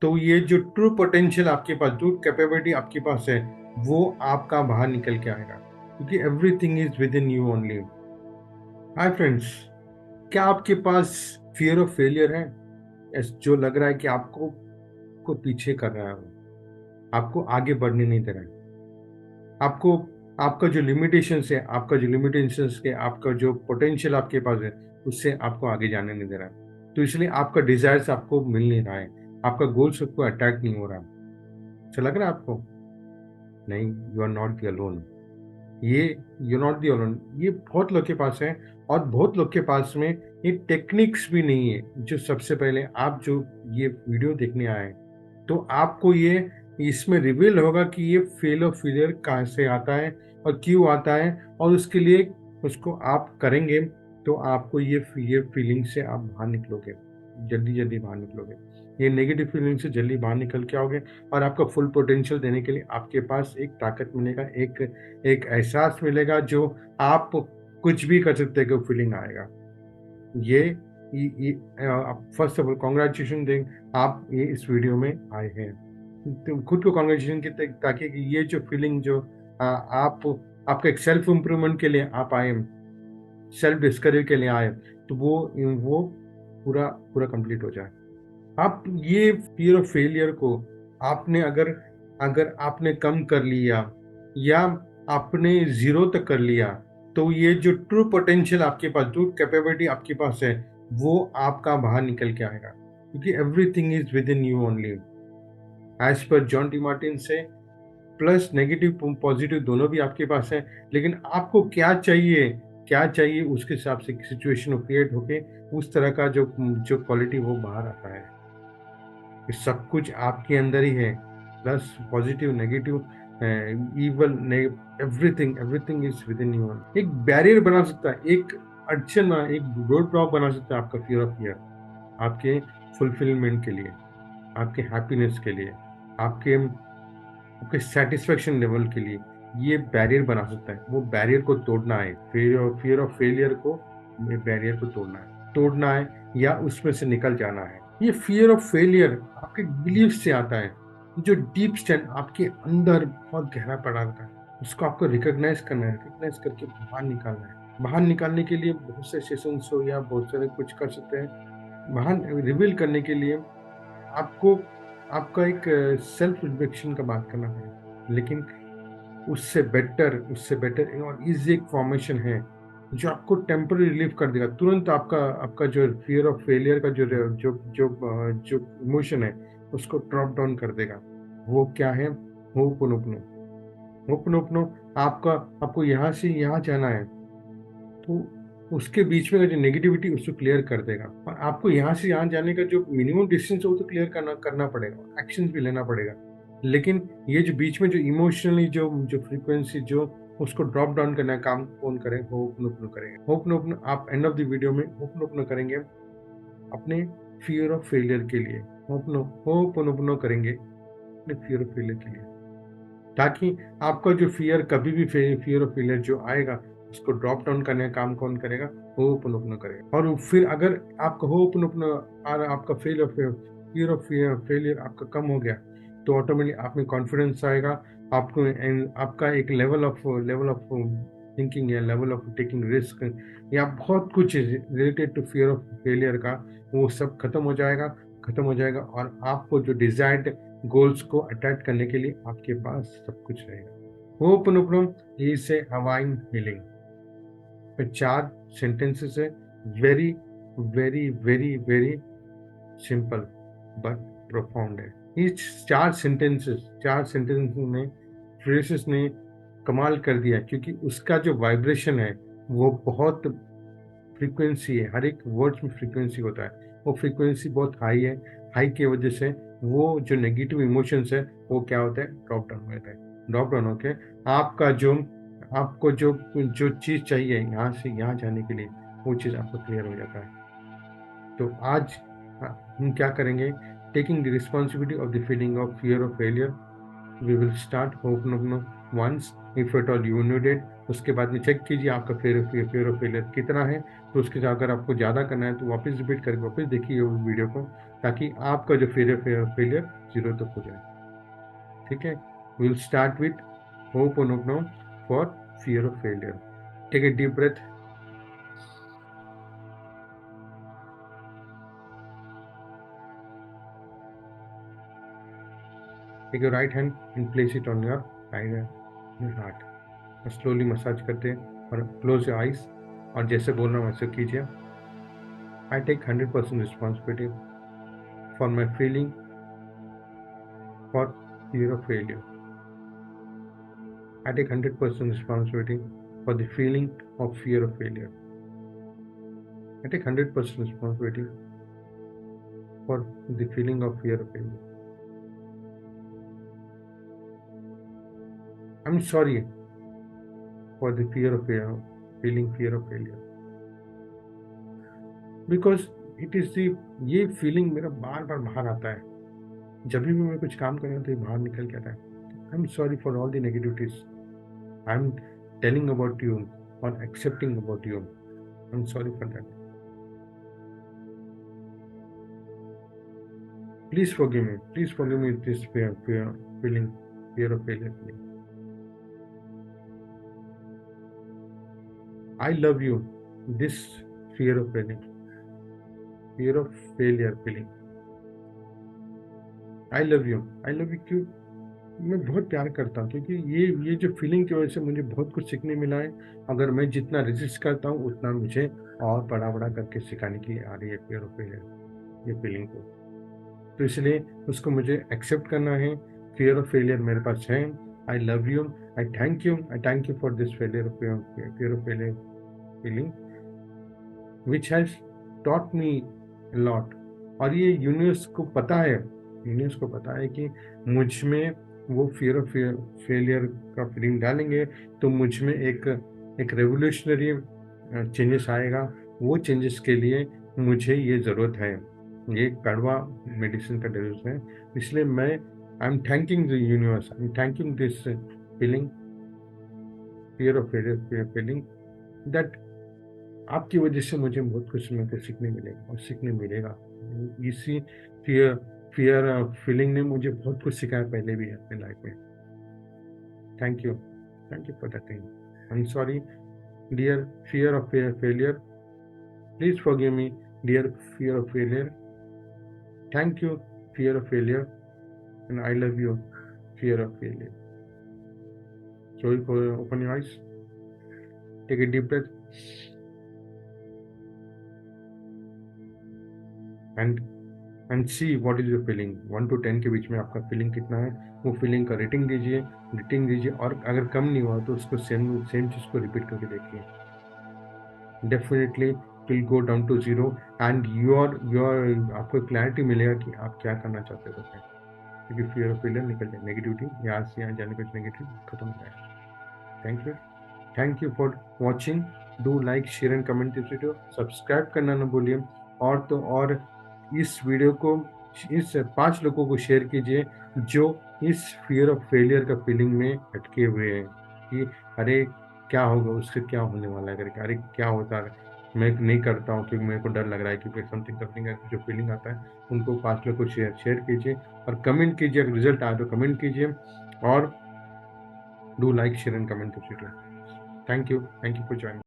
तो ये जो ट्रू पोटेंशियल आपके पास, ट्रू कैपेबिलिटी आपके पास है, वो आपका बाहर निकल के आएगा, क्योंकि everything is within you only. Hi friends, क्या आपके पास फियर ऑफ फेलियर है? जो लग रहा है कि आपको को पीछे कर रहा है, वो आपको आगे बढ़ने नहीं दे रहा है, आपको आपका जो लिमिटेशंस है, आपका जो लिमिटेशंस है, आपका जो पोटेंशियल आपके पास है, उससे आपको आगे जाने नहीं दे रहा है। तो इसलिए आपका डिजायर्स आपको मिल नहीं रहा है, आपका गोल्स आपको अटैक नहीं हो रहा है। अच्छा लग रहा है आपको? नहीं, you are not the alone. ये यू नॉट दी अलोन, ये बहुत लोग के पास है। और बहुत लोग के पास में ये टेक्निक्स भी नहीं है। जो सबसे पहले आप जो ये वीडियो देखने आए, तो आपको ये इसमें रिवील होगा कि ये फेल और फेलियर कहाँ से आता है और क्यों आता है, और उसके लिए उसको आप करेंगे तो आपको ये फीलिंग से आप बाहर निकलोगे, जल्दी जल्दी बाहर निकलोगे। ये नेगेटिव फीलिंग से जल्दी बाहर निकल के आओगे, और आपका फुल पोटेंशियल देने के लिए आपके पास एक ताकत मिलेगा, एक एक एहसास मिलेगा, जो आप कुछ भी कर सकते हैं, फीलिंग आएगा। ये फर्स्ट ऑफ ऑल कॉन्ग्रेचुलेशन दें, आप ये इस वीडियो में आए हैं, तो खुद को कॉन्ग्रेचुलेशन की, ताकि ये जो फीलिंग जो आप आपका एक सेल्फ इम्प्रूवमेंट के लिए आप आए, सेल्फ डिस्कवरी के लिए आए, तो वो पूरा पूरा कंप्लीट हो जाए। आप ये फियर ऑफ फेलियर को आपने अगर अगर आपने कम कर लिया, या आपने जीरो तक कर लिया, तो ये जो ट्रू पोटेंशियल आपके पास, ट्रू कैपेबिलिटी आपके पास है, वो आपका बाहर निकल के आएगा, क्योंकि everything is within you only. As per John Demartini से, प्लस नेगेटिव पॉजिटिव दोनों भी आपके पास है, लेकिन आपको क्या चाहिए उसके हिसाब से सिचुएशन क्रिएट होके उस तरह का जो जो क्वालिटी वो बाहर आता है। ये सब कुछ आपके अंदर ही है, plus positive negative evil, everything everything is within you. एक बैरियर बना सकता है, एक अड़चन, एक रोड ब्लॉक बना सकता है आपका फियर ऑफ फियर, आपके फुलफिलमेंट के लिए, आपके हैप्पीनेस के लिए, आपके आपके सेटिस्फेक्शन लेवल के लिए। ये बैरियर बना सकता है। वो बैरियर को तोड़ना है, फियर ऑफ फेलियर को, बैरियर को तोड़ना है या उसमें से निकल जाना है। ये फियर ऑफ फेलियर आपके बिलीफ से आता है, जो डीप स्टैंड आपके अंदर बहुत गहरा पड़ा रहता है। उसको आपको रिकॉग्नाइज करना है, रिकॉग्नाइज करके बाहर निकालना है। बाहर निकालने के लिए बहुत से सेशंस हो या बहुत सारे कुछ कर सकते हैं। बाहर रिवील करने के लिए आपको आपका एक सेल्फ रिफ्लेक्शन का बात करना पड़ेगा, लेकिन उससे बेटर और इजी एक फॉर्मेशन है, जो आपको टेम्पररी रिलीफ कर देगा तुरंत। आपका आपका जो फियर ऑफ फेलियर का जो जो जो जो इमोशन है, उसको ड्रॉप डाउन कर देगा। वो क्या है? होपनोपनो। होपनोपनो आपका आपको यहाँ से यहाँ जाना है, तो उसके बीच में का जो नेगेटिविटी उसको क्लियर कर देगा, और आपको यहाँ से यहाँ जाने का जो मिनिमम डिस्टेंस है वो तो क्लियर करना पड़ेगा, एक्शन भी लेना पड़ेगा। लेकिन ये जो बीच में जो इमोशनली जो जो फ्रीक्वेंसी जो उसको ड्रॉप डाउन करना है, काम कौन करे? होपनोपनो करेंगे। होपनोपनो आप एंड ऑफ द वीडियो में होपनोपनो करेंगे अपने फियर ऑफ फेलियर के लिए। होपनोपनो करेंगे अपने फियर ऑफ फेलियर के लिए, ताकि आपका जो फियर कभी भी फियर ऑफ फेलियर जो आएगा, उसको ड्रॉप डाउन करने का काम कौन करेगा? होपनोपनो करेगा। और फिर अगर आपका होपनोपनो और आपका फियर ऑफ फेलियर आपका कम हो गया, तो ऑटोमेटिकली आप में कॉन्फिडेंस आएगा, आपको आपका एक लेवल ऑफ थिंकिंग या लेवल ऑफ टेकिंग रिस्क या बहुत कुछ related to fear of failure का, वो सब खत्म हो जाएगा, और आपको जो डिजायर्ड गोल्स को अटैक करने के लिए आपके पास सब कुछ रहेगा। होपनोपनो इज ए हवाइन हीलिंग में 4 सेंटेंसेस है, very very very very simple but profound है। इस 4 सेंटेंस में फ्रेसेस ने कमाल कर दिया, क्योंकि उसका जो वाइब्रेशन है वो बहुत फ्रीक्वेंसी है, हर एक वर्ड्स में फ्रीक्वेंसी होता है, वो फ्रीक्वेंसी बहुत हाई है। हाई की वजह से वो जो नेगेटिव इमोशंस है वो क्या होता है? ड्रॉप डाउन होता है। ड्रॉप डाउन होके आपका जो आपको जो जो चीज़ चाहिए यहाँ से यहाँ जाने के लिए, वो चीज़ आपको क्लियर हो जाता है। तो आज हम क्या करेंगे? Taking the responsibility of the feeling of fear of failure, we will start ho'oponopono once if at all you need it. उसके बाद में चेक कीजिए आपका फियर ऑफ फेलियर कितना है। तो उसके साथ अगर आपको ज़्यादा करना है तो वापस रिपीट करके वापस देखिए उस वीडियो को, ताकि आपका जो फियर ऑफ फेलियर 0 तक हो जाए। ठीक है, we will start with ho'oponopono for fear of failure. Take a deep breath. Take your right hand and place it on your heart। Slowly massage करते और क्लोज योर आइज और जैसे बोल रहा हूँ वैसे कीजिए। I take 100% responsibility for my feeling for fear of failure. I take 100% responsibility for the feeling of fear of failure. I take 100% responsibility for the feeling of fear of failure. I am sorry for the feeling fear of failure, because it is the ये feeling मेरा बार बार बाहर आता है। जब भी मैं कुछ काम कर रहा हूँ तो ये बाहर निकल के आता है। I am sorry for all the negativities I am telling about you और accepting about you. I am sorry for that. Please forgive me this feeling fear of failure। I love you this fear of failure feeling। I love you क्यों मैं बहुत प्यार करता हूँ, क्योंकि ये जो फीलिंग की वजह से मुझे बहुत कुछ सीखने मिला है। अगर मैं जितना रेजिस्ट करता हूँ उतना मुझे और बड़ा करके सिखाने की आ रही है फियर ऑफ फेलियर ये फीलिंग को। तो इसलिए उसको मुझे एक्सेप्ट करना है। फियर ऑफ फेलियर मेरे पास है। आई love you, I thank you for this fear of failure feeling which has taught me a lot। और ये यूनिवर्स को पता है कि मुझ में वो फियर ऑफ फेलियर का फीलिंग डालेंगे तो मुझ में एक रेवोल्यूशनरी चेंजेस आएगा। वो चेंजेस के लिए मुझे ये ज़रूरत है, ये कड़वा मेडिसिन का डोज है। इसलिए मैं I am thanking the universe, I am thanking this feeling fear of failure feeling that आपकी वजह से मुझे बहुत कुछ मेरे को सीखने मिलेगा और सीखने मिलेगा। इसी फियर फीलिंग ने मुझे बहुत कुछ सिखाया पहले भी अपने लाइफ में। Thank you for that thing. I am sorry dear fear of failure. Please forgive me dear fear of failure. Thank you fear of failure and I love you fear of failure. So open your eyes, take a deep breath and see what is your feeling. 1 to 10 के बीच में आपका feeling कितना है, वो feeling का rating दीजिए और अगर कम नहीं हुआ तो उसको सेम चीज़ को रिपीट करके देखिए। Definitely will go down to 0 and your आपको क्लैरिटी मिलेगा कि आप क्या करना चाहते हो, क्योंकि फियर ऑफ फेलियर निकल जाए, नेगेटिविटी यहाँ से यहाँ जाने कुछ नेगेटिव खत्म हो जाए। Thank you for watching. Do like share and comment this video, subscribe करना ना भूलिए। और तो और इस वीडियो को इस 5 लोगों को शेयर कीजिए जो इस फियर ऑफ फेलियर का फीलिंग में अटके हुए हैं कि अरे क्या होगा, उससे क्या होने वाला है करके, अरे क्या होता है मैं नहीं करता हूँ क्योंकि मेरे को डर लग रहा है, क्योंकि समथिंग जो फीलिंग आता है उनको 5 लोगों को शेयर कीजिए और कमेंट कीजिए। अगर रिजल्ट आए तो कमेंट कीजिए और do like share and comment this video. Thank you for joining.